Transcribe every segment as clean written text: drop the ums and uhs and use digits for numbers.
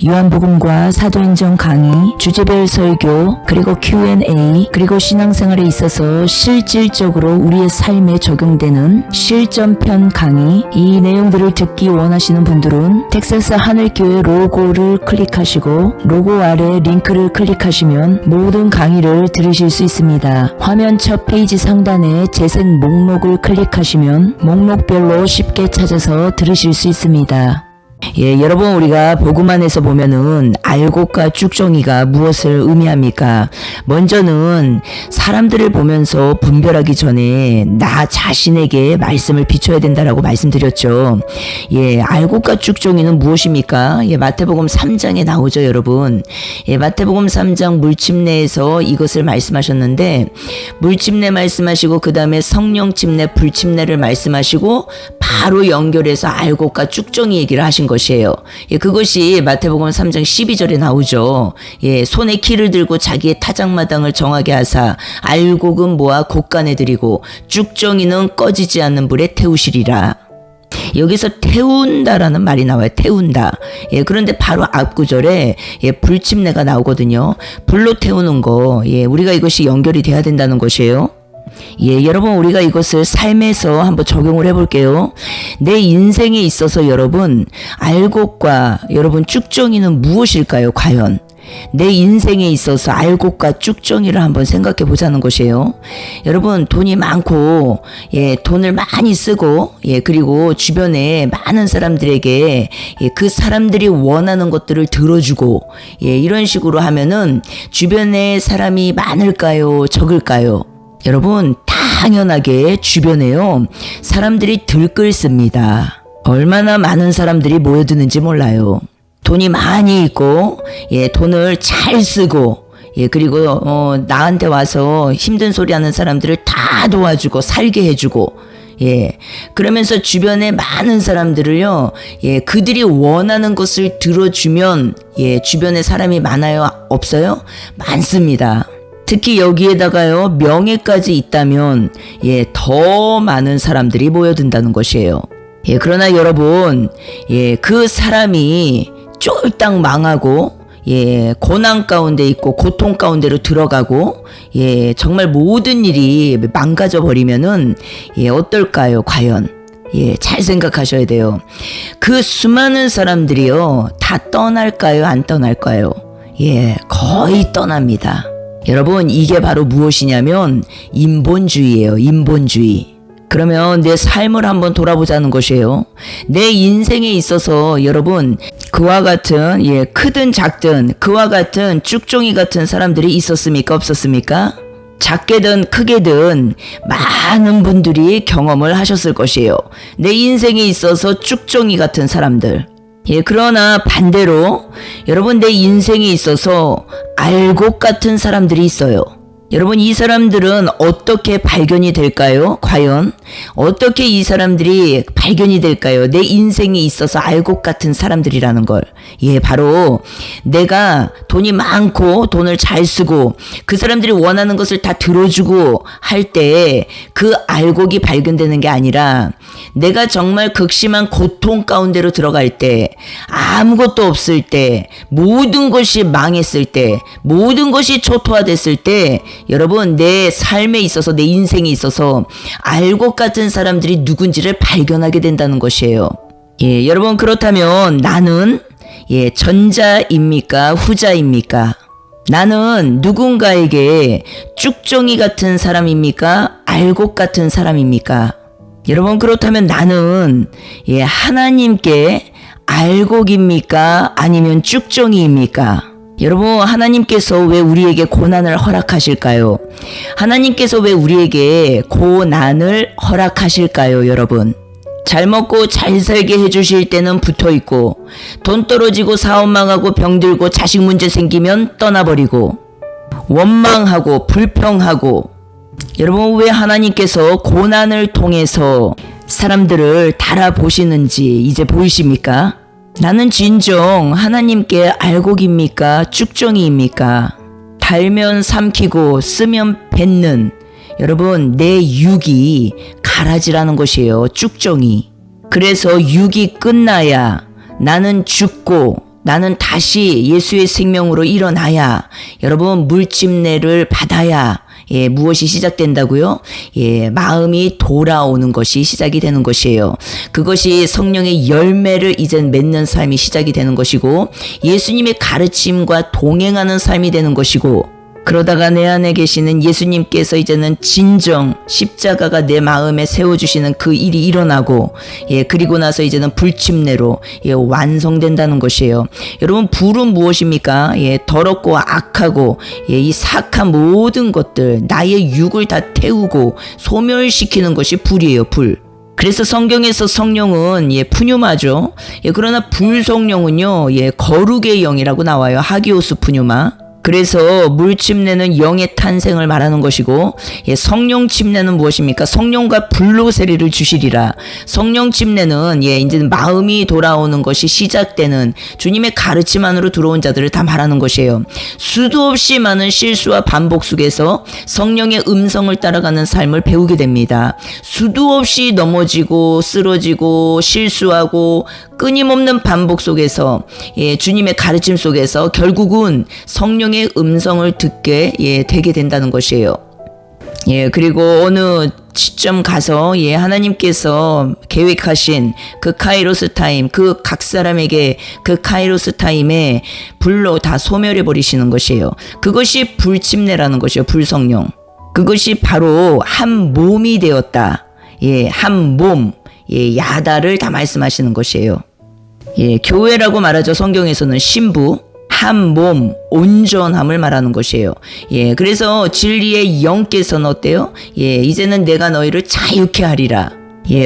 요한복음과 사도행전 강의, 주제별 설교, 그리고 Q&A, 그리고 신앙생활에 있어서 실질적으로 우리의 삶에 적용되는 실전편 강의, 이 내용들을 듣기 원하시는 분들은 텍사스 하늘교회 로고를 클릭하시고 로고 아래 링크를 클릭하시면 모든 강의를 들으실 수 있습니다. 화면 첫 페이지 상단에 재생 목록을 클릭하시면 목록별로 쉽게 찾아서 들으실 수 있습니다. 여러분, 우리가 복음 안에서 보면은 알곡과 쭉정이가 무엇을 의미합니까? 먼저는 사람들을 보면서 분별하기 전에 나 자신에게 말씀을 비춰야 된다라고 말씀드렸죠. 알곡과 쭉정이는 무엇입니까? 마태복음 3장에 나오죠, 여러분. 마태복음 3장 물침례에서 이것을 말씀하셨는데, 물침례 말씀하시고 그 다음에 성령침례, 불침례를 말씀하시고 바로 연결해서 알곡과 쭉정이 얘기를 하신 것이에요. 그것이 마태복음 3장 12절에 나오죠. 손에 키를 들고 자기의 타작마당을 정하게 하사 알곡은 모아 곳간에 들이고 쭉정이는 꺼지지 않는 불에 태우시리라. 여기서 태운다라는 말이 나와요. 태운다. 그런데 바로 앞 구절에 불침례가 나오거든요. 불로 태우는 거. 우리가 이것이 연결이 돼야 된다는 것이에요. 여러분, 우리가 이것을 삶에서 한번 적용을 해볼게요. 내 인생에 있어서 여러분, 알곡과 여러분 쭉정이는 무엇일까요? 과연 내 인생에 있어서 알곡과 쭉정이를 한번 생각해 보자는 것이에요. 여러분, 돈이 많고 돈을 많이 쓰고 그리고 주변에 많은 사람들에게 그 사람들이 원하는 것들을 들어주고 이런 식으로 하면은 주변에 사람이 많을까요? 적을까요? 여러분, 당연하게 주변에요, 사람들이 들끓습니다. 얼마나 많은 사람들이 모여드는지 몰라요. 돈이 많이 있고 돈을 잘 쓰고 그리고 나한테 와서 힘든 소리 하는 사람들을 다 도와주고 살게 해주고 그러면서 주변에 많은 사람들을요, 그들이 원하는 것을 들어주면 주변에 사람이 많아요? 없어요? 많습니다. 특히 여기에다가요, 명예까지 있다면 더 많은 사람들이 모여든다는 것이에요. 그러나 여러분, 그 사람이 쫄딱 망하고 고난 가운데 있고 고통 가운데로 들어가고 정말 모든 일이 망가져 버리면은 어떨까요? 과연 잘 생각하셔야 돼요. 그 수많은 사람들이요, 다 떠날까요? 안 떠날까요? 거의 떠납니다. 여러분, 이게 바로 무엇이냐면 인본주의예요. 인본주의. 그러면 내 삶을 한번 돌아보자는 것이에요. 내 인생에 있어서 여러분, 그와 같은 크든 작든 그와 같은 쭉정이 같은 사람들이 있었습니까? 없었습니까? 작게든 크게든 많은 분들이 경험을 하셨을 것이에요. 내 인생에 있어서 쭉정이 같은 사람들. 그러나 반대로 여러분, 내 인생에 있어서 알곡 같은 사람들이 있어요. 여러분, 이 사람들은 어떻게 발견이 될까요? 과연 어떻게 이 사람들이 발견이 될까요? 내 인생에 있어서 알곡 같은 사람들이라는 걸. 바로 내가 돈이 많고 돈을 잘 쓰고 그 사람들이 원하는 것을 다 들어주고 할 때 그 알곡이 발견되는 게 아니라, 내가 정말 극심한 고통 가운데로 들어갈 때, 아무것도 없을 때, 모든 것이 망했을 때, 모든 것이 초토화됐을 때, 여러분, 내 삶에 있어서, 내 인생에 있어서 알곡 같은 사람들이 누군지를 발견하게 된다는 것이에요. 여러분, 그렇다면 나는 전자입니까? 후자입니까? 나는 누군가에게 쭉정이 같은 사람입니까? 알곡 같은 사람입니까? 여러분, 그렇다면 나는 하나님께 알곡입니까? 아니면 쭉정이입니까? 여러분, 하나님께서 왜 우리에게 고난을 허락하실까요? 하나님께서 왜 우리에게 고난을 허락하실까요, 여러분? 잘 먹고 잘 살게 해주실 때는 붙어있고, 돈 떨어지고 사업 망하고 병들고 자식 문제 생기면 떠나버리고, 원망하고 불평하고. 여러분, 왜 하나님께서 고난을 통해서 사람들을 달아보시는지 이제 보이십니까? 나는 진정 하나님께 알곡입니까? 쭉정이입니까? 달면 삼키고 쓰면 뱉는, 여러분, 내 육이 가라지라는 것이에요. 쭉정이. 그래서 육이 끝나야 나는 죽고 나는 다시 예수의 생명으로 일어나야, 여러분 물침례를 받아야 무엇이 시작된다고요? 마음이 돌아오는 것이 시작이 되는 것이에요. 그것이 성령의 열매를 이젠 맺는 삶이 시작이 되는 것이고, 예수님의 가르침과 동행하는 삶이 되는 것이고, 그러다가 내 안에 계시는 예수님께서 이제는 진정 십자가가 내 마음에 세워주시는 그 일이 일어나고, 그리고 나서 이제는 불침례로 완성된다는 것이에요. 여러분, 불은 무엇입니까? 더럽고 악하고 이 사악한 모든 것들, 나의 육을 다 태우고 소멸시키는 것이 불이에요. 불. 그래서 성경에서 성령은 푸뉴마죠. 그러나 불성령은요, 거룩의 영이라고 나와요. 하기오스 푸뉴마. 그래서 물침례는 영의 탄생을 말하는 것이고, 성령 침례는 무엇입니까? 성령과 불로 세례를 주시리라. 성령 침례는 이제 마음이 돌아오는 것이 시작되는 주님의 가르침 안으로 들어온 자들을 다 말하는 것이에요. 수도 없이 많은 실수와 반복 속에서 성령의 음성을 따라가는 삶을 배우게 됩니다. 수도 없이 넘어지고 쓰러지고 실수하고 끊임없는 반복 속에서 주님의 가르침 속에서 결국은 성령의 음성을 듣게 되게 된다는 것이에요. 그리고 어느 시점 가서 하나님께서 계획하신 그 카이로스 타임, 그 각 사람에게 그 카이로스 타임에 불로 다 소멸해 버리시는 것이에요. 그것이 불침례라는 것이에요. 불성령. 그것이 바로 한 몸이 되었다. 한 몸, 야다를 다 말씀하시는 것이에요. 교회라고 말하죠. 성경에서는 신부, 한 몸, 온전함을 말하는 것이에요. 그래서 진리의 영께서는 어때요? 이제는 내가 너희를 자유케 하리라.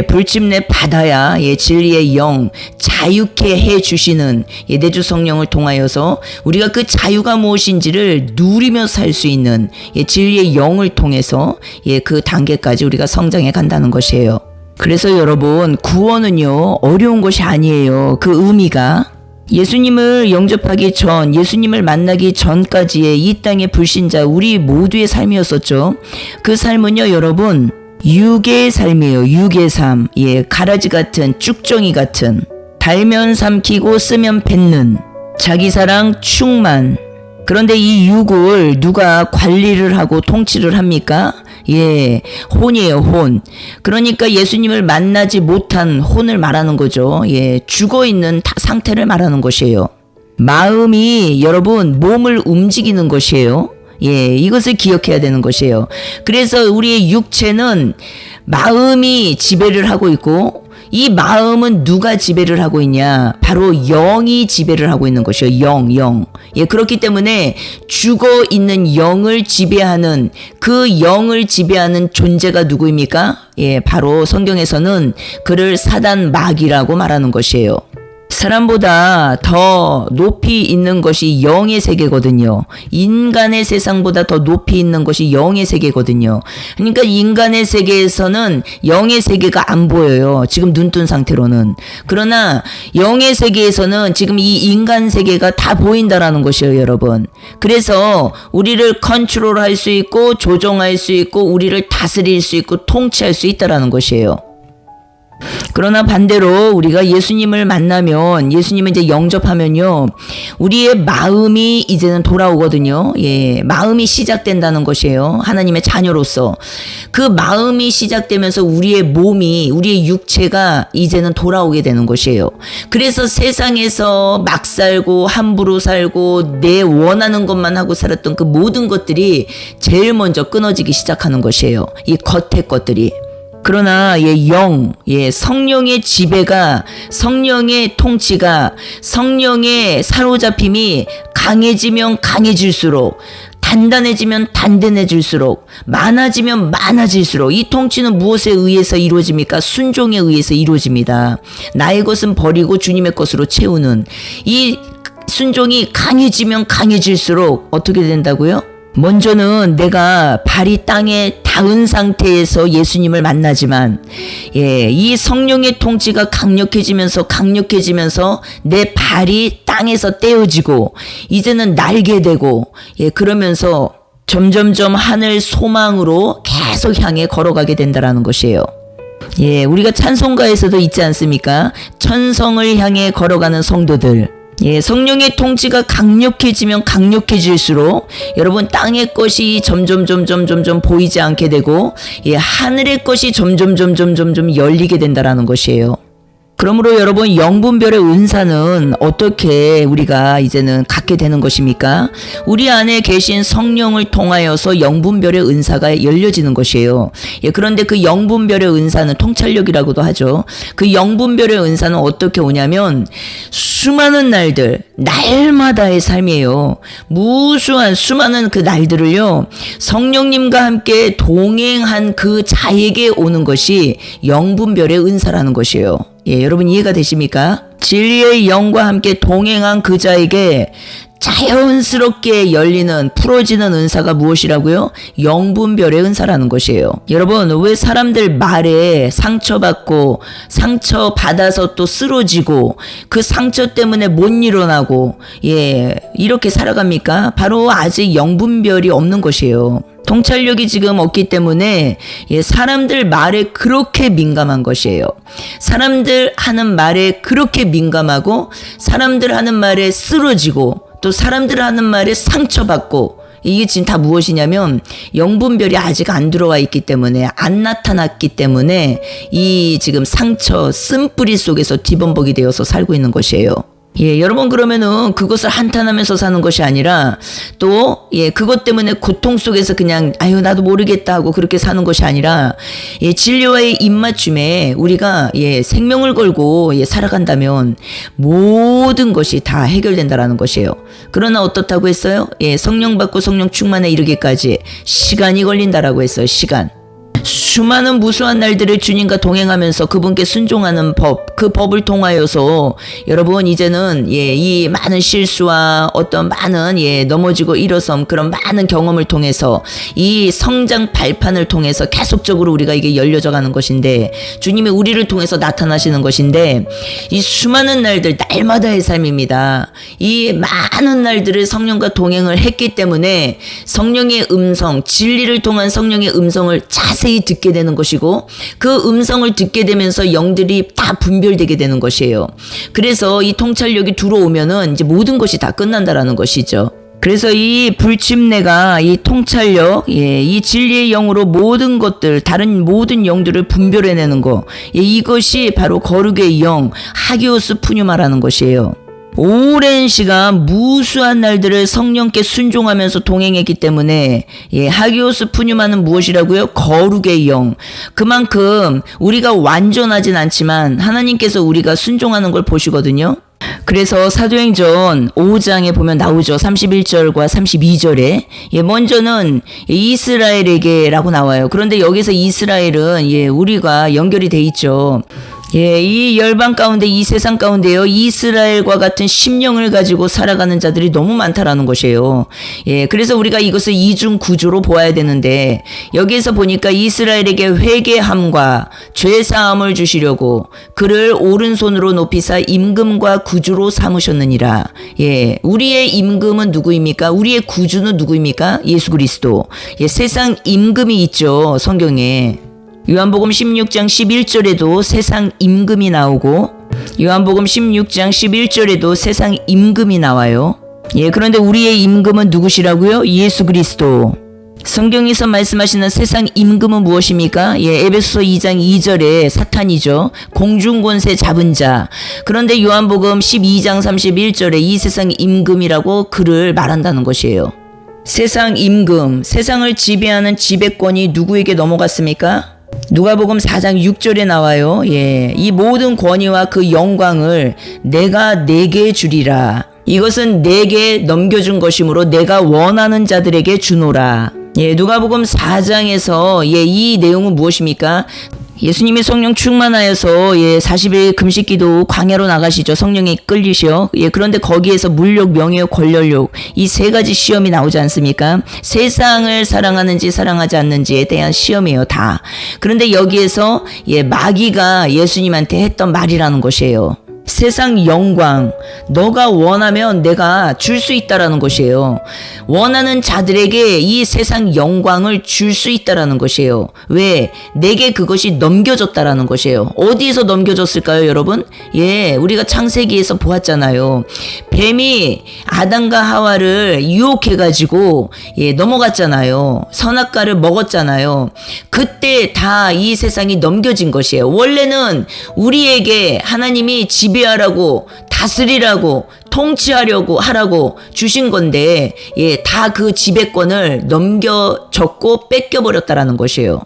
불침례 받아야 진리의 영 자유케 해 주시는 내주 성령을 통하여서 우리가 그 자유가 무엇인지를 누리며 살 수 있는 진리의 영을 통해서 그 단계까지 우리가 성장해 간다는 것이에요. 그래서 여러분, 구원은요 어려운 것이 아니에요. 그 의미가 예수님을 영접하기 전, 예수님을 만나기 전까지의 이 땅의 불신자 우리 모두의 삶이었었죠. 그 삶은요 여러분, 육의 삶이에요. 육의 삶. 가라지 같은, 쭉정이 같은, 달면 삼키고 쓰면 뱉는 자기 사랑 충만. 그런데 이 육을 누가 관리를 하고 통치를 합니까? 혼이에요, 혼. 그러니까 예수님을 만나지 못한 혼을 말하는 거죠. 죽어 있는 상태를 말하는 것이에요. 마음이 여러분 몸을 움직이는 것이에요. 이것을 기억해야 되는 것이에요. 그래서 우리의 육체는 마음이 지배를 하고 있고, 이 마음은 누가 지배를 하고 있냐? 바로 영이 지배를 하고 있는 것이요. 영. 그렇기 때문에 죽어 있는 영을 지배하는, 그 영을 지배하는 존재가 누구입니까? 바로 성경에서는 그를 사단 마귀라고 말하는 것이에요. 사람보다 더 높이 있는 것이 영의 세계거든요. 인간의 세상보다 더 높이 있는 것이 영의 세계거든요. 그러니까 인간의 세계에서는 영의 세계가 안 보여요. 지금 눈뜬 상태로는. 그러나 영의 세계에서는 지금 이 인간 세계가 다 보인다라는 것이에요, 여러분. 그래서 우리를 컨트롤할 수 있고 조종할 수 있고 우리를 다스릴 수 있고 통치할 수 있다라는 것이에요. 그러나 반대로 우리가 예수님을 만나면, 예수님을 이제 영접하면요, 우리의 마음이 이제는 돌아오거든요. 마음이 시작된다는 것이에요. 하나님의 자녀로서. 그 마음이 시작되면서 우리의 몸이, 우리의 육체가 이제는 돌아오게 되는 것이에요. 그래서 세상에서 막 살고 함부로 살고 내 원하는 것만 하고 살았던 그 모든 것들이 제일 먼저 끊어지기 시작하는 것이에요. 이 겉의 것들이. 그러나 성령의 지배가, 성령의 통치가, 성령의 사로잡힘이 강해지면 강해질수록, 단단해지면 단단해질수록, 많아지면 많아질수록, 이 통치는 무엇에 의해서 이루어집니까? 순종에 의해서 이루어집니다. 나의 것은 버리고 주님의 것으로 채우는 이 순종이 강해지면 강해질수록 어떻게 된다고요? 먼저는 내가 발이 땅에 닿은 상태에서 예수님을 만나지만, 이 성령의 통치가 강력해지면서 내 발이 땅에서 떼어지고 이제는 날게 되고, 그러면서 점점점 하늘 소망으로 계속 향해 걸어가게 된다라는 것이에요. 우리가 찬송가에서도 있지 않습니까? 천성을 향해 걸어가는 성도들. 예, 성령의 통치가 강력해지면 강력해질수록 여러분 땅의 것이 점점 보이지 않게 되고 예, 하늘의 것이 점점 열리게 된다라는 것이에요. 그러므로 여러분 영분별의 은사는 어떻게 우리가 이제는 갖게 되는 것입니까? 우리 안에 계신 성령을 통하여서 영분별의 은사가 열려지는 것이에요. 예, 그런데 그 영분별의 은사는 통찰력이라고도 하죠. 그 영분별의 은사는 어떻게 오냐면 수많은 날들, 날마다의 삶이에요. 무수한 수많은 그 날들을요, 성령님과 함께 동행한 그 자에게 오는 것이 영분별의 은사라는 것이에요. 예, 여러분 이해가 되십니까? 진리의 영과 함께 동행한 그 자에게 자연스럽게 열리는 풀어지는 은사가 무엇이라고요? 영분별의 은사라는 것이에요. 여러분 왜 사람들 말에 상처받고 상처받아서 또 쓰러지고 그 상처 때문에 못 일어나고 예 이렇게 살아갑니까? 바로 아직 영분별이 없는 것이에요. 통찰력이 지금 없기 때문에 예, 사람들 말에 그렇게 민감한 것이에요. 사람들 하는 말에 그렇게 민감하고 사람들 하는 말에 쓰러지고 또 사람들 하는 말에 상처받고 이게 지금 다 무엇이냐면 영분별이 아직 안 들어와 있기 때문에 안 나타났기 때문에 이 지금 상처 쓴뿌리 속에서 뒤범벅이 되어서 살고 있는 것이에요. 예, 여러분 그러면은 그것을 한탄하면서 사는 것이 아니라 또 예, 그것 때문에 고통 속에서 그냥 아유 나도 모르겠다 하고 그렇게 사는 것이 아니라 예, 진리와의 입맞춤에 우리가 예, 생명을 걸고 예, 살아간다면 모든 것이 다 해결된다라는 것이에요. 그러나 어떻다고 했어요? 예, 성령 받고 성령 충만에 이르기까지 시간이 걸린다라고 했어요. 시간. 수많은 무수한 날들을 주님과 동행하면서 그분께 순종하는 법, 그 법을 통하여서 여러분 이제는 예, 이 많은 실수와 어떤 많은 예, 넘어지고 일어섬 그런 많은 경험을 통해서 이 성장 발판을 통해서 계속적으로 우리가 이게 열려져 가는 것인데 주님이 우리를 통해서 나타나시는 것인데 이 수많은 날들 날마다의 삶입니다. 이 많은 날들을 성령과 동행을 했기 때문에 성령의 음성, 진리를 통한 성령의 음성을 자세히 듣게 되는 것이고 그 음성을 듣게 되면서 영들이 다 분별되게 되는 것이에요. 그래서 이 통찰력이 들어오면은 이제 모든 것이 다 끝난다라는 것이죠. 그래서 이 불침례가 이 통찰력, 예, 이 진리의 영으로 모든 것들, 다른 모든 영들을 분별해내는 거, 예, 이것이 바로 거룩의 영, 하기오스 푸뉴마라는 것이에요. 오랜 시간 무수한 날들을 성령께 순종하면서 동행했기 때문에 예, 하기오스 푸뉴마는 무엇이라고요? 거룩의 영. 그만큼 우리가 완전하진 않지만 하나님께서 우리가 순종하는 걸 보시거든요. 그래서 사도행전 5장에 보면 나오죠. 31절과 32절에 예, 먼저는 이스라엘에게라고 나와요. 그런데 여기서 이스라엘은 예, 우리가 연결이 돼 있죠. 예, 이 열방 가운데 이 세상 가운데요 이스라엘과 같은 심령을 가지고 살아가는 자들이 너무 많다라는 것이에요. 예, 그래서 우리가 이것을 이중 구조로 보아야 되는데 여기에서 보니까 이스라엘에게 회개함과 죄 사함을 주시려고 그를 오른손으로 높이사 임금과 구주로 삼으셨느니라. 예, 우리의 임금은 누구입니까? 우리의 구주는 누구입니까? 예수 그리스도. 예, 세상 임금이 있죠 성경에. 요한복음 16장 11절에도 세상 임금이 나오고 요한복음 16장 11절에도 세상 임금이 나와요. 예, 그런데 우리의 임금은 누구시라고요? 예수 그리스도. 성경에서 말씀하시는 세상 임금은 무엇입니까? 예, 에베소서 2장 2절에 사탄이죠. 공중권세 잡은 자. 그런데 요한복음 12장 31절에 이 세상 임금이라고 그를 말한다는 것이에요. 세상 임금, 세상을 지배하는 지배권이 누구에게 넘어갔습니까? 누가복음 4장 6절에 나와요. 예, 이 모든 권위와 그 영광을 내가 내게 주리라. 이것은 내게 넘겨준 것이므로 내가 원하는 자들에게 주노라. 예, 누가복음 4장에서 예, 이 내용은 무엇입니까? 예수님이 성령 충만하여서 예, 40일 금식기도 광야로 나가시죠. 성령에 끌리시어. 예, 그런데 거기에서 물욕, 명예욕, 권력욕 이 세 가지 시험이 나오지 않습니까? 세상을 사랑하는지 사랑하지 않는지에 대한 시험이에요, 다. 그런데 여기에서 예, 마귀가 예수님한테 했던 말이라는 것이에요. 세상 영광, 너가 원하면 내가 줄 수 있다라는 것이에요. 원하는 자들에게 이 세상 영광을 줄 수 있다라는 것이에요. 왜? 내게 그것이 넘겨졌다라는 것이에요. 어디에서 넘겨졌을까요, 여러분? 예, 우리가 창세기에서 보았잖아요. 뱀이 아담과 하와를 유혹해가지고 넘어갔잖아요. 선악과를 먹었잖아요. 그때 다 이 세상이 넘겨진 것이에요. 원래는 우리에게 하나님이 지배하라고, 다스리라고, 통치하려고 하라고 주신 건데 다 그 지배권을 넘겨줬고 뺏겨버렸다라는 것이에요.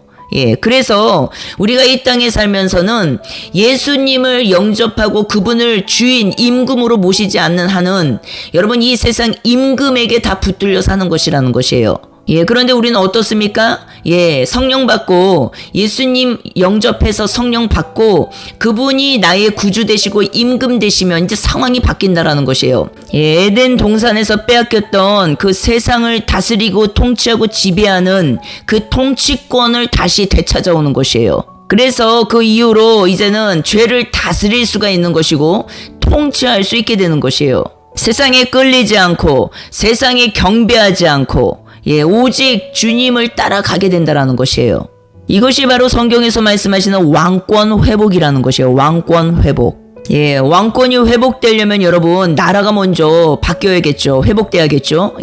그래서 우리가 이 땅에 살면서는 예수님을 영접하고 그분을 주인, 임금으로 모시지 않는 한은 여러분 이 세상 임금에게 다 붙들려 사는 것이라는 것이에요. 그런데 우리는 어떻습니까? 성령 받고 예수님 영접해서 성령 받고 그분이 나의 구주 되시고 임금 되시면 이제 상황이 바뀐다라는 것이에요. 에덴 동산에서 빼앗겼던 그 세상을 다스리고 통치하고 지배하는 그 통치권을 다시 되찾아오는 것이에요. 그래서 그 이후로 이제는 죄를 다스릴 수가 있는 것이고 통치할 수 있게 되는 것이에요. 세상에 끌리지 않고 세상에 경배하지 않고 오직 주님을 따라가게 된다라는 것이에요. 이것이 바로 성경에서 말씀하시는 왕권 회복이라는 것이에요. 왕권 회복. 왕권이 회복되려면 여러분 나라가 먼저 바뀌어야겠죠. 회복돼야겠죠.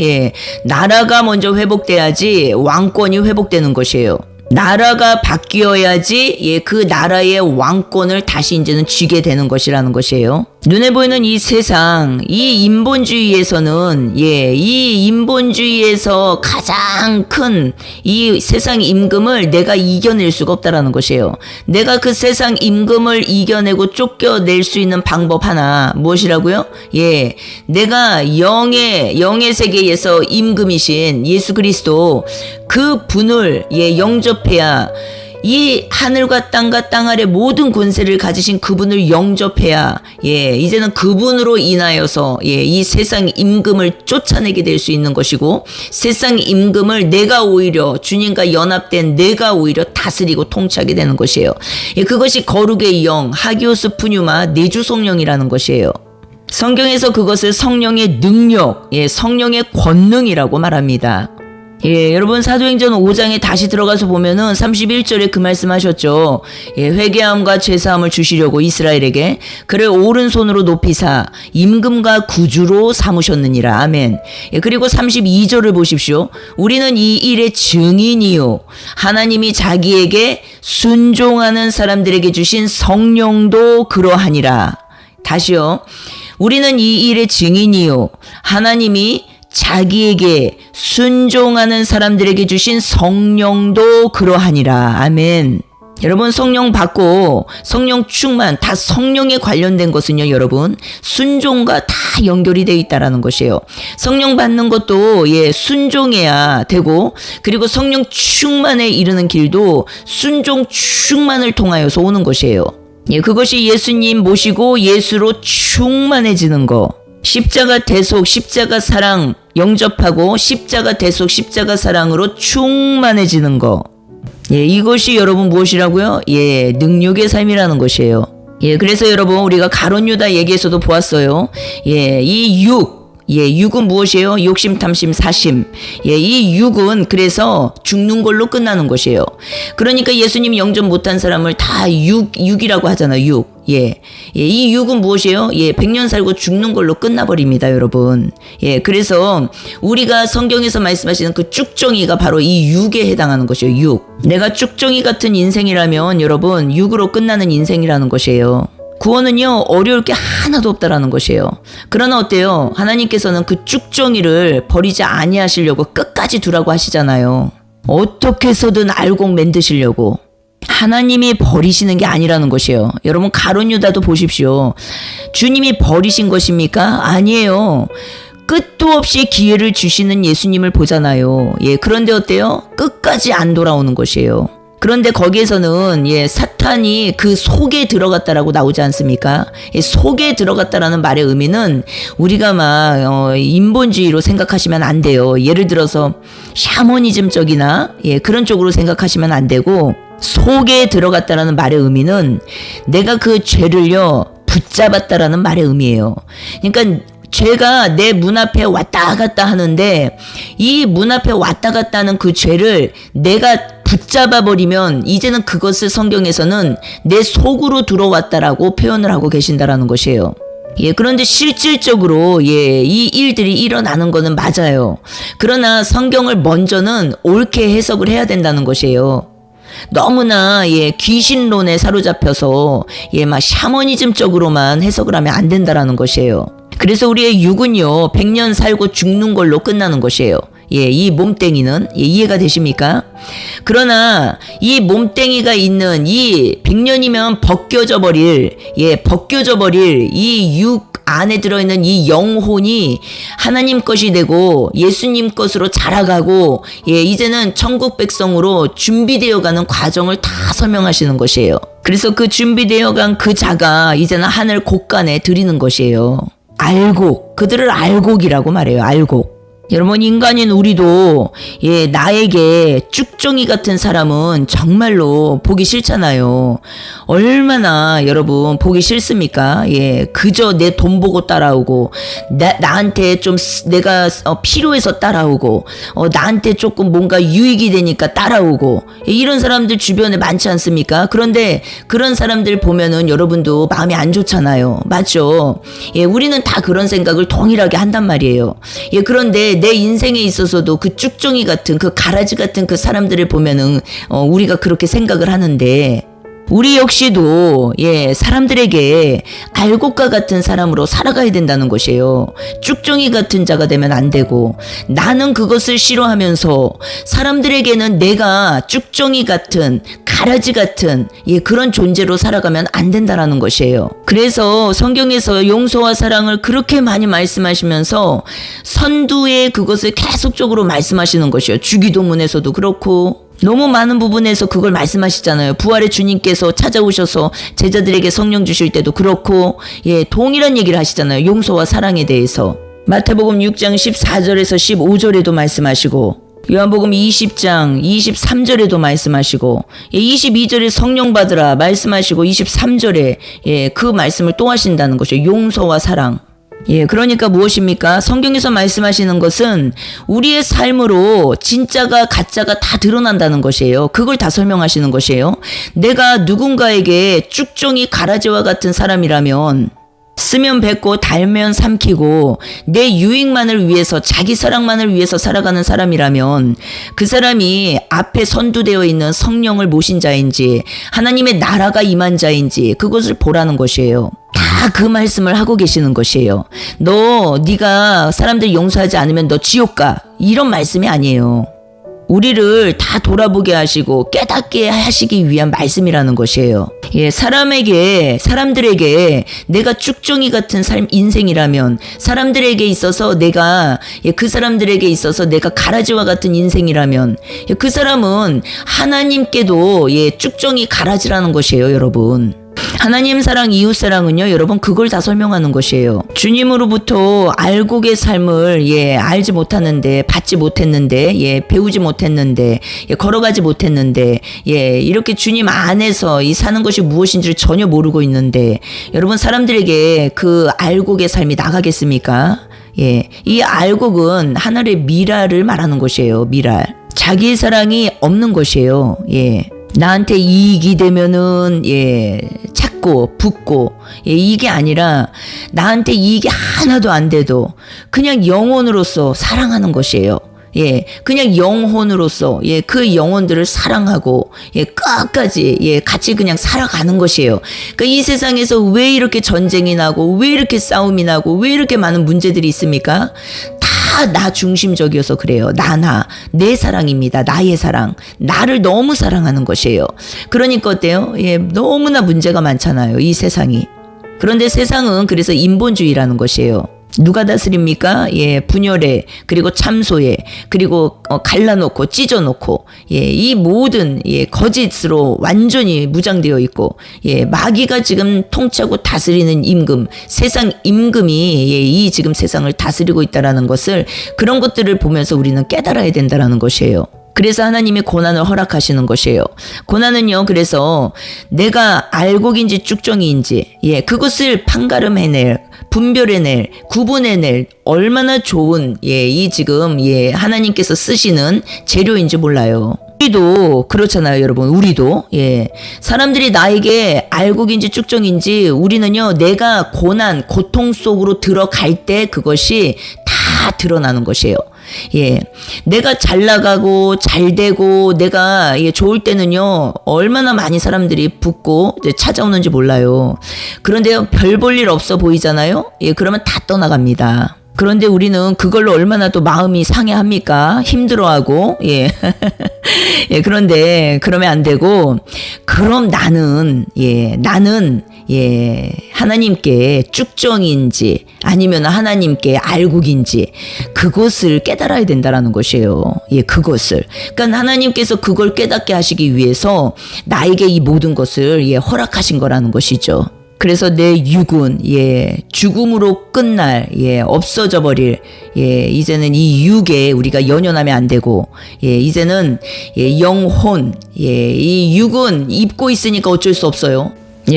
나라가 먼저 회복돼야지 왕권이 회복되는 것이에요. 나라가 바뀌어야지 그 나라의 왕권을 다시 이제는 쥐게 되는 것이라는 것이에요. 눈에 보이는 이 세상, 이 인본주의에서는 이 인본주의에서 가장 큰 이 세상 임금을 내가 이겨낼 수가 없다라는 것이에요. 내가 그 세상 임금을 이겨내고 쫓겨낼 수 있는 방법 하나 무엇이라고요? 내가 영의 세계에서 임금이신 예수 그리스도 그 분을 영접해야 이 하늘과 땅과 땅 아래 모든 권세를 가지신 그분을 영접해야 이제는 그분으로 인하여서 이 세상 임금을 쫓아내게 될 수 있는 것이고 세상 임금을 내가 오히려 주님과 연합된 내가 오히려 다스리고 통치하게 되는 것이에요. 그것이 거룩의 영, 하기오스 푸뉴마 내주 성령이라는 것이에요. 성경에서 그것을 성령의 능력, 성령의 권능이라고 말합니다. 여러분 사도행전 5장에 다시 들어가서 보면은 31절에 그 말씀하셨죠. 회개함과 죄사함을 주시려고 이스라엘에게 그를 오른손으로 높이사 임금과 구주로 삼으셨느니라. 아멘. 그리고 32절을 보십시오. 우리는 이 일의 증인이요 하나님이 자기에게 순종하는 사람들에게 주신 성령도 그러하니라. 다시요. 우리는 이 일의 증인이요 하나님이 자기에게 순종하는 사람들에게 주신 성령도 그러하니라. 아멘. 여러분 성령 받고 성령 충만 다 성령에 관련된 것은요 여러분 순종과 다 연결이 되어 있다라는 것이에요. 성령 받는 것도 순종해야 되고 그리고 성령 충만에 이르는 길도 순종 충만을 통하여서 오는 것이에요. 그것이 예수님 모시고 예수로 충만해지는 거. 십자가 대속, 십자가 사랑 영접하고 십자가 대속, 십자가 사랑으로 충만해지는 거. 이것이 여러분 무엇이라고요? 능력의 삶이라는 것이에요. 그래서 여러분 우리가 가룟 유다 얘기에서도 보았어요. 이 육은 무엇이에요? 욕심, 탐심, 사심. 이 육은 그래서 죽는 걸로 끝나는 것이에요. 그러니까 예수님 영접 못한 사람을 다 육이라고 하잖아요. 육. 이 육은 무엇이에요? 100년 살고 죽는 걸로 끝나버립니다, 여러분. 그래서 우리가 성경에서 말씀하시는 그 쭉정이가 바로 이 육에 해당하는 것이에요. 육. 내가 쭉정이 같은 인생이라면 여러분 육으로 끝나는 인생이라는 것이에요. 구원은요 어려울 게 하나도 없다라는 것이에요. 그러나 어때요? 하나님께서는 그 쭉정이를 버리지 아니하시려고 끝까지 두라고 하시잖아요. 어떻게 해서든 알곡 만드시려고. 하나님이 버리시는 게 아니라는 것이에요. 여러분 가룟 유다도 보십시오. 주님이 버리신 것입니까? 아니에요. 끝도 없이 기회를 주시는 예수님을 보잖아요. 그런데 어때요? 끝까지 안 돌아오는 것이에요. 그런데 거기에서는 사탄이 그 속에 들어갔다라고 나오지 않습니까? 속에 들어갔다라는 말의 의미는 우리가 막 인본주의로 생각하시면 안 돼요. 예를 들어서 샤머니즘적이나 그런 쪽으로 생각하시면 안 되고 속에 들어갔다라는 말의 의미는 내가 그 죄를요 붙잡았다라는 말의 의미예요. 그러니까 죄가 내 문 앞에 왔다 갔다 하는데 이 문 앞에 왔다 갔다 하는 그 죄를 내가 붙잡아 버리면 이제는 그것을 성경에서는 내 속으로 들어왔다라고 표현을 하고 계신다라는 것이에요. 예, 그런데 실질적으로 이 일들이 일어나는 거는 맞아요. 그러나 성경을 먼저는 옳게 해석을 해야 된다는 것이에요. 너무나 귀신론에 사로잡혀서 막 샤머니즘적으로만 해석을 하면 안 된다라는 것이에요. 그래서 우리의 육은요 100년 살고 죽는 걸로 끝나는 것이에요. 이 몸뚱이는 이해가 되십니까? 그러나 이 몸뚱이가 있는 이 100년이면 벗겨져 버릴 이 육 안에 들어있는 이 영혼이 하나님 것이 되고 예수님 것으로 자라가고 이제는 천국 백성으로 준비되어가는 과정을 다 설명하시는 것이에요. 그래서 그 준비되어간 그 자가 이제는 하늘 곳간에 드리는 것이에요. 알곡, 그들을 알곡이라고 말해요. 알곡. 여러분, 인간인 우리도 나에게 쭉정이 같은 사람은 정말로 보기 싫잖아요. 얼마나 여러분 보기 싫습니까? 그저 내 돈 보고 따라오고 나한테 좀 내가 필요해서 따라오고 나한테 조금 뭔가 유익이 되니까 따라오고 이런 사람들 주변에 많지 않습니까? 그런데 그런 사람들 보면은 여러분도 마음이 안 좋잖아요. 맞죠? 우리는 다 그런 생각을 동일하게 한단 말이에요. 그런데 내 인생에 있어서도 그 쭉정이 같은 그 가라지 같은 그 사람들을 보면은 우리가 그렇게 생각을 하는데 우리 역시도 사람들에게 알곡과 같은 사람으로 살아가야 된다는 것이에요. 쭉정이 같은 자가 되면 안 되고 나는 그것을 싫어하면서 사람들에게는 내가 쭉정이 같은 가라지 같은 그런 존재로 살아가면 안 된다라는 것이에요. 그래서 성경에서 용서와 사랑을 그렇게 많이 말씀하시면서 선두에 그것을 계속적으로 말씀하시는 것이에요. 주기도문에서도 그렇고 너무 많은 부분에서 그걸 말씀하시잖아요. 부활의 주님께서 찾아오셔서 제자들에게 성령 주실 때도 그렇고 동일한 얘기를 하시잖아요. 용서와 사랑에 대해서. 마태복음 6장 14절에서 15절에도 말씀하시고 요한복음 20장 23절에도 말씀하시고 22절에 성령 받으라 말씀하시고 23절에 그 말씀을 또 하신다는 것이죠. 용서와 사랑. 그러니까 무엇입니까? 성경에서 말씀하시는 것은 우리의 삶으로 진짜가 가짜가 다 드러난다는 것이에요. 그걸 다 설명하시는 것이에요. 내가 누군가에게 쭉정이 가라지와 같은 사람이라면 쓰면 뱉고 달면 삼키고 내 유익만을 위해서 자기 사랑만을 위해서 살아가는 사람이라면 그 사람이 앞에 선두되어 있는 성령을 모신 자인지 하나님의 나라가 임한 자인지 그것을 보라는 것이에요. 다 그 말씀을 하고 계시는 것이에요. 네가 사람들 용서하지 않으면 너 지옥 가. 이런 말씀이 아니에요. 우리를 다 돌아보게 하시고 깨닫게 하시기 위한 말씀이라는 것이에요. 사람들에게 내가 쭉정이 같은 인생이라면 사람들에게 있어서 내가 그 사람들에게 있어서 내가 가라지와 같은 인생이라면 그 사람은 하나님께도 쭉정이 가라지라는 것이에요, 여러분. 하나님 사랑, 이웃 사랑은요, 여러분 그걸 다 설명하는 것이에요. 주님으로부터 알곡의 삶을 알지 못하는데, 받지 못했는데, 배우지 못했는데, 걸어가지 못했는데, 이렇게 주님 안에서 이 사는 것이 무엇인지를 전혀 모르고 있는데, 여러분 사람들에게 그 알곡의 삶이 나가겠습니까? 이 알곡은 하늘의 미랄을 말하는 것이에요. 미랄. 자기 사랑이 없는 것이에요. 나한테 이익이 되면은 찾고 붙고 이게 아니라 나한테 이익이 하나도 안 돼도 그냥 영혼으로서 사랑하는 것이에요. 그냥 영혼으로서 그 영혼들을 사랑하고 끝까지 같이 그냥 살아가는 것이에요. 그러니까 이 세상에서 왜 이렇게 전쟁이 나고 왜 이렇게 싸움이 나고 왜 이렇게 많은 문제들이 있습니까? 다 나 중심적이어서 그래요. 내 사랑입니다. 나의 사랑. 나를 너무 사랑하는 것이에요. 그러니까 어때요? 너무나 문제가 많잖아요. 이 세상이. 그런데 세상은 그래서 인본주의라는 것이에요. 누가 다스립니까? 분열에, 그리고 참소에, 그리고 갈라놓고 찢어놓고, 이 모든 거짓으로 완전히 무장되어 있고, 마귀가 지금 통치하고 다스리는 임금, 세상 임금이 이 지금 세상을 다스리고 있다라는 것을 그런 것들을 보면서 우리는 깨달아야 된다라는 것이에요. 그래서 하나님이 고난을 허락하시는 것이에요. 고난은요, 그래서 내가 알곡인지 쭉정이인지, 그것을 판가름해낼, 분별해낼, 구분해낼 얼마나 좋은, 이 지금, 하나님께서 쓰시는 재료인지 몰라요. 우리도 그렇잖아요, 여러분. 우리도 사람들이 나에게 알곡인지 쭉정인지 우리는요, 내가 고난, 고통 속으로 들어갈 때 그것이 다 드러나는 것이에요. 내가 잘 나가고 잘 되고 내가 좋을 때는요, 얼마나 많이 사람들이 붙고 찾아오는지 몰라요. 그런데요, 별 볼 일 없어 보이잖아요. 그러면 다 떠나갑니다. 그런데 우리는 그걸로 얼마나 또 마음이 상해합니까? 힘들어하고, 그런데 그러면 안 되고, 그럼 나는 하나님께 쭉정인지 아니면 하나님께 알곡인지 그것을 깨달아야 된다라는 것이에요. 그것을. 그러니까 하나님께서 그걸 깨닫게 하시기 위해서 나에게 이 모든 것을 허락하신 거라는 것이죠. 그래서 내 육은 죽음으로 끝날 없어져 버릴 이제는 이 육에 우리가 연연하면 안 되고 이제는 영혼 이 육은 입고 있으니까 어쩔 수 없어요.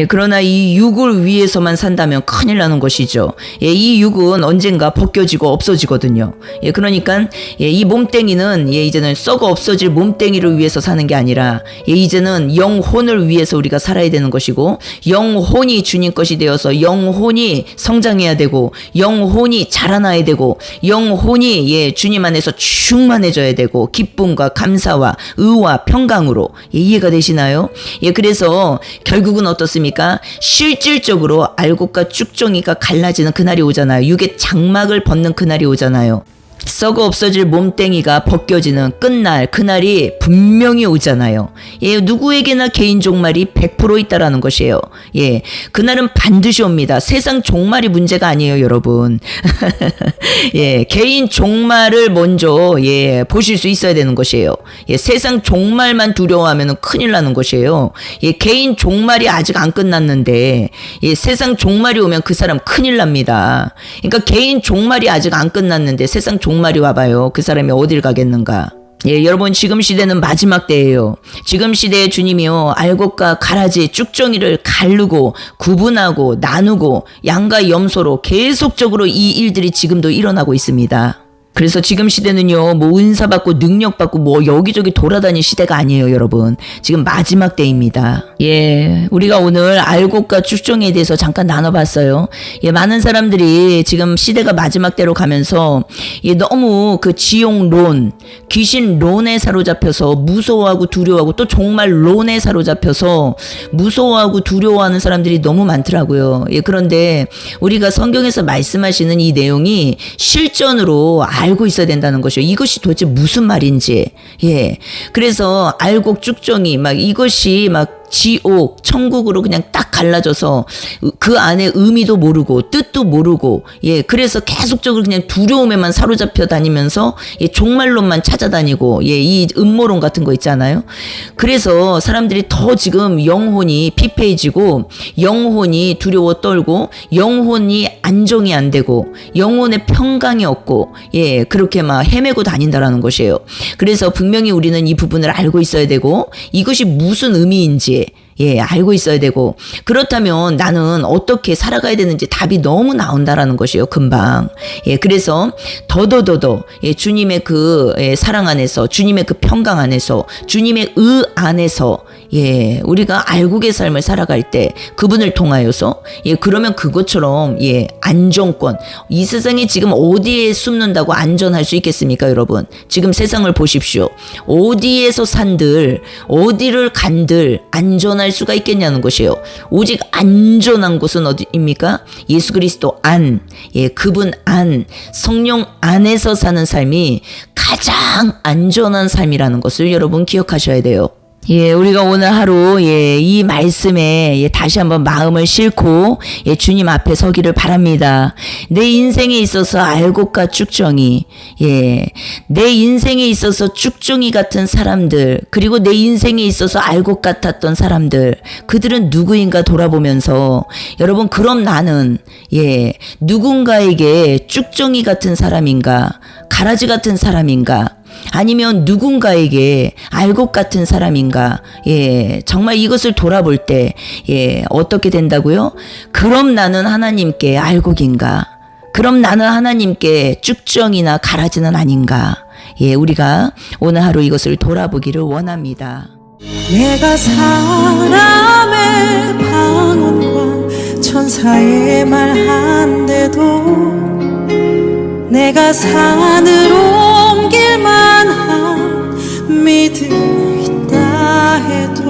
그러나 이 육을 위해서만 산다면 큰일 나는 것이죠. 이 육은 언젠가 벗겨지고 없어지거든요. 그러니까 이 몸뚱이는 이제는 썩어 없어질 몸뚱이를 위해서 사는 게 아니라 이제는 영혼을 위해서 우리가 살아야 되는 것이고, 영혼이 주님 것이 되어서 영혼이 성장해야 되고, 영혼이 자라나야 되고, 영혼이 주님 안에서 충만해져야 되고, 기쁨과 감사와 의와 평강으로. 이해가 되시나요? 그래서 결국은 어떻습니까? 실질적으로 알곡과 쭉정이가 갈라지는 그날이 오잖아요. 육의 장막을 벗는 그날이 오잖아요. 썩어 없어질 몸뚱이가 벗겨지는 끝날, 그날이 분명히 오잖아요. 누구에게나 개인 종말이 100% 있다라는 것이에요. 그날은 반드시 옵니다. 세상 종말이 문제가 아니에요, 여러분. 개인 종말을 먼저 보실 수 있어야 되는 것이에요. 세상 종말만 두려워하면 큰일 나는 것이에요. 개인 종말이 아직 안 끝났는데 세상 종말이 오면 그 사람 큰일 납니다. 그러니까 개인 종말이 아직 안 끝났는데 세상 종말이 와봐요. 그 사람이 어딜 가겠는가. 여러분, 지금 시대는 마지막 때예요. 지금 시대에 주님이요, 알곡과 가라지, 쭉정이를 가르고 구분하고 나누고 양과 염소로 계속적으로 이 일들이 지금도 일어나고 있습니다. 그래서 지금 시대는요, 뭐 은사 받고 능력 받고 뭐 여기저기 돌아다닐 시대가 아니에요, 여러분. 지금 마지막 때입니다. 우리가 오늘 알곡과 쭉정이에 대해서 잠깐 나눠봤어요. 많은 사람들이 지금 시대가 마지막 때로 가면서 너무 그 지옥론, 귀신론에 사로잡혀서 무서워하고 두려워하고, 또 종말 론에 사로잡혀서 무서워하고 두려워하는 사람들이 너무 많더라고요. 그런데 우리가 성경에서 말씀하시는 이 내용이 실전으로 알고 있어야 된다는 것이요. 이것이 도대체 무슨 말인지. 그래서 알곡, 쭉정이 이것이 지옥, 천국으로 그냥 딱 갈라져서 그 안에 의미도 모르고 뜻도 모르고, 그래서 계속적으로 그냥 두려움에만 사로잡혀 다니면서 종말론만 찾아다니고, 이 음모론 같은 거 있잖아요. 그래서 사람들이 더 지금 영혼이 피폐해지고, 영혼이 두려워 떨고, 영혼이 안정이 안 되고, 영혼의 평강이 없고, 그렇게 헤매고 다닌다라는 것이에요. 그래서 분명히 우리는 이 부분을 알고 있어야 되고, 이것이 무슨 의미인지 알고 있어야 되고, 그렇다면 나는 어떻게 살아가야 되는지 답이 너무 나온다라는 것이에요, 금방. 그래서 더더더더 주님의 그 사랑 안에서, 주님의 그 평강 안에서, 주님의 의 안에서 우리가 알곡의 삶을 살아갈 때 그분을 통하여서 그러면 그것처럼 안정권, 이 세상에 지금 어디에 숨는다고 안전할 수 있겠습니까, 여러분? 지금 세상을 보십시오. 어디에서 산들, 어디를 간들 안전할 수가 있겠냐는 것이에요. 오직 안전한 곳은 어디입니까? 예수 그리스도 안, 그분 안, 성령 안에서 사는 삶이 가장 안전한 삶이라는 것을 여러분 기억하셔야 돼요. 우리가 오늘 하루 이 말씀에 다시 한번 마음을 싣고 주님 앞에 서기를 바랍니다. 내 인생에 있어서 알곡과 쭉정이, 내 인생에 있어서 쭉정이 같은 사람들, 그리고 내 인생에 있어서 알곡 같았던 사람들, 그들은 누구인가 돌아보면서, 여러분, 그럼 나는 누군가에게 쭉정이 같은 사람인가, 가라지 같은 사람인가, 아니면 누군가에게 알곡 같은 사람인가? 예, 정말 이것을 돌아볼 때, 예, 어떻게 된다고요? 그럼 나는 하나님께 알곡인가? 그럼 나는 하나님께 쭉정이나 가라지는 아닌가? 예, 우리가 오늘 하루 이것을 돌아보기를 원합니다. 내가 사람의 방언과 천사의 말 한데도 내가 산을 옮길 만한 믿음이 있다 해도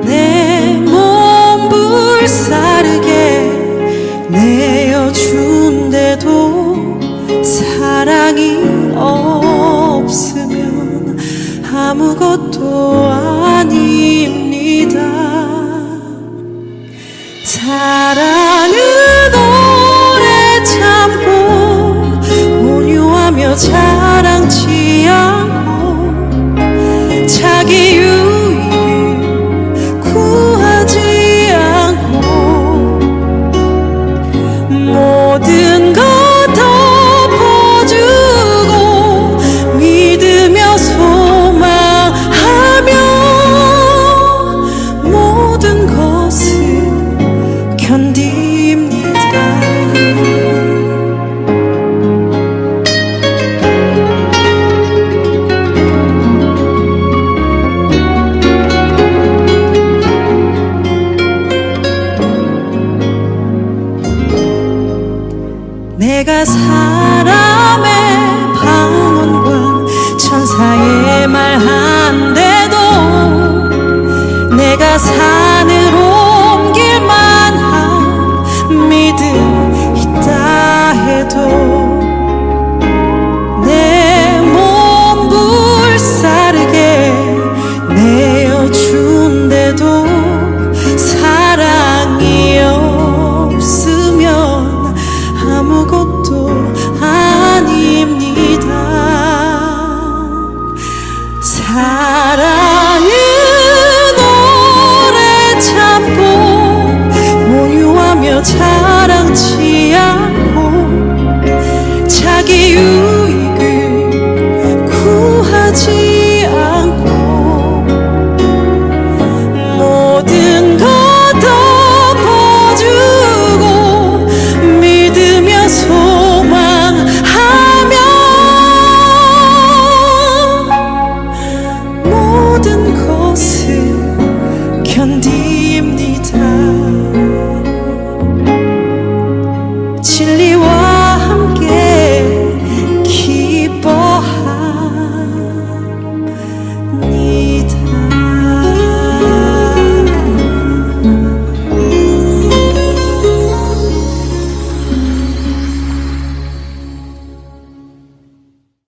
내 몸 불사르게 내어준데도 사랑이 없으면 아무것도 아닙니다. 사랑은 오래 참고 온유하며 자랑치 않고 자기 유익을 구하지 않고 모든 것 덮어주고 믿으며 소망하며 모든 것을 견딥니다. 내가 사람의 방언과 천사의 말 한데도 내가 산을 옮길 만한 믿음 있다 해도 내 몸 불사르게 내어준데도 사랑이 없으면 아무것도 아닙니다. 사랑은 오래 참고 온유하며 자랑치 않고 자기 유익을 구하지 않고 모든 것 덮어주고 믿으며 소망하며 모든 것을 견딥니다.